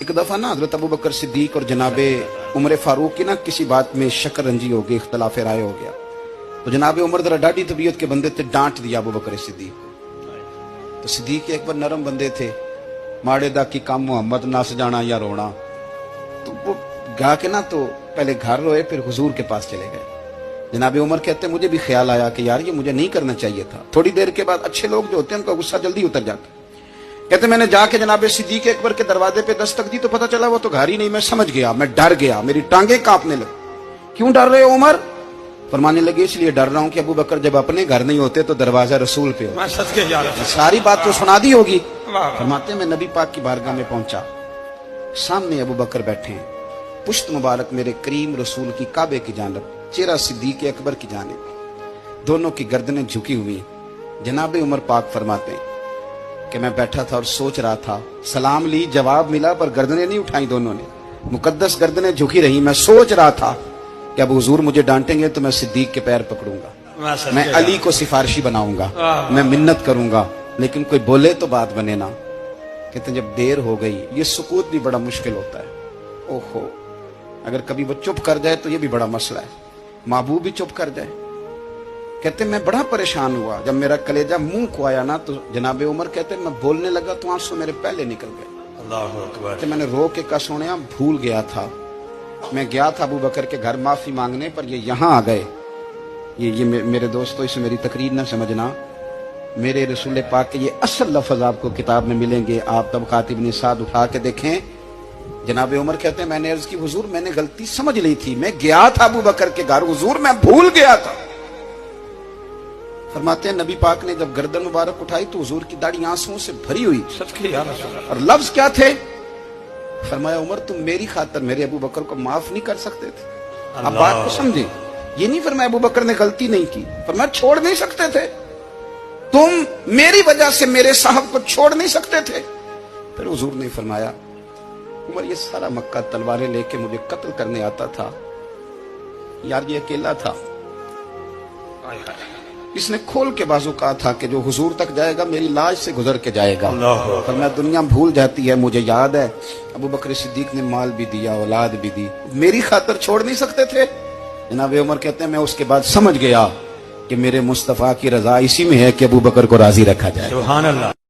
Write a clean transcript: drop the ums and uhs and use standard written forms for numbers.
एक दफा ना हजरत अबू बकर सिद्दीक और जनाबे उमर फारूक की ना किसी बात में शक्कर रंजी हो गई, इख्तलाफ राय हो गया। तो जनाबे उमर जरा डाढ़ी तबीयत के बंदे थे, डांट दिया अबू बकर सिद्दीक को। तो सिद्दीक एक बार नरम बंदे थे, माड़े दा की काम मोहम्मद नस जाना या रोना। तो वो गा के ना तो पहले घर रोए, फिर हुजूर के पास चले गए। जनाबे उमर कहते मुझे भी ख्याल आया कि यार ये मुझे नहीं करना चाहिए था। थोड़ी देर के बाद अच्छे लोग जो होते हैं उनका गुस्सा जल्दी उतर जाता। कहते मैंने जाके जनाबे सिद्दीक अकबर के दरवाजे पे दस्तक दी तो पता चला वो तो घर ही नहीं। मैं समझ गया, मैं डर गया, मेरी टांगे कांपने लगी। क्यों डर रहे हो उमर? फरमाने लगे इसलिए डर रहा हूं कि अबू बकर जब अपने घर नहीं होते तो दरवाजा रसूल पे हो। सारी बात तो सुना दी होगी। फरमाते मैं नबी पाक की बारगाह में पहुंचा, सामने अबू बकर बैठे हैं, पुश्त मुबारक मेरे करीम रसूल की काबे की जानब, चेहरा सिद्दीक अकबर की जानब, दोनों की गर्दनें झुकी हुई। जनाबे उमर पाक फरमाते हैं कि मैं बैठा था और सोच रहा था, सलाम ली, जवाब मिला, पर गर्दनें नहीं उठाई दोनों ने, मुकद्दस गर्दनें झुकी रही। मैं सोच रहा था कि अब हुजूर मुझे डांटेंगे तो मैं सिद्दीक के पैर पकड़ूंगा, मैं अली को सिफारिशी बनाऊंगा, मैं मिन्नत करूंगा, लेकिन कोई बोले तो बात बने ना। कहते जब देर हो गई, ये सुकूत भी बड़ा मुश्किल होता है। ओहो, अगर कभी वो चुप कर जाए तो ये भी बड़ा मसला है, महबूब भी चुप कर जाए। कहते मैं बड़ा परेशान हुआ, जब मेरा कलेजा मुंह को आया ना तो जनाबे उमर कहते मैं बोलने लगा तो आंसू मेरे पहले निकल गए। अल्लाहु अकबर। मैंने रो के कहा सोनिया भूल गया था, मैं गया था अबू बकर के घर माफी मांगने, पर ये यहाँ आ गए। ये मेरे दोस्तों, इसमें मेरी तकरीर ना समझना, मेरे रसूल पाक के ये असल लफ्ज आपको किताब में मिलेंगे। आप तबक़ात इब्न साद उठा के देखें। जनाबे उमर कहते हैं मैंने अर्ज की हुजूर मैंने गलती समझ ली थी, मैं गया था अबू बकर के घर, हुजूर मैं भूल गया था। फरमाते हैं नबी पाक ने जब गर्दन मुबारक उठाई तो हुजूर की दाढ़ी आंसुओं से भरी हुई। और लफ्ज क्या थे? फरमाया उमर तुम मेरी खातर मेरे अबू बकर को माफ नहीं कर सकते थे? आप बात को समझे, ये नहीं फरमाया अबू बकर ने गलती नहीं की, फरमाया छोड़ नहीं सकते थे, तुम मेरी वजह से मेरे साहब को छोड़ नहीं सकते थे। फिर हुजूर ने फरमाया उमर ये सारा मक्का तलवारें लेके मुझे कत्ल करने आता था, यार ये अकेला था, इसने खोल के बाजू कहा था कि जो हुजूर तक जाएगा मेरी लाश से गुजर के जाएगा। पर मैं दुनिया भूल जाती है, मुझे याद है अबू बकर सिद्दीक ने माल भी दिया, औलाद भी दी, मेरी खातर छोड़ नहीं सकते थे। जनाब उमर कहते हैं मैं उसके बाद समझ गया कि मेरे मुस्तफा की रजा इसी में है कि अबू बकर को राजी रखा जाए। सुभान अल्लाह।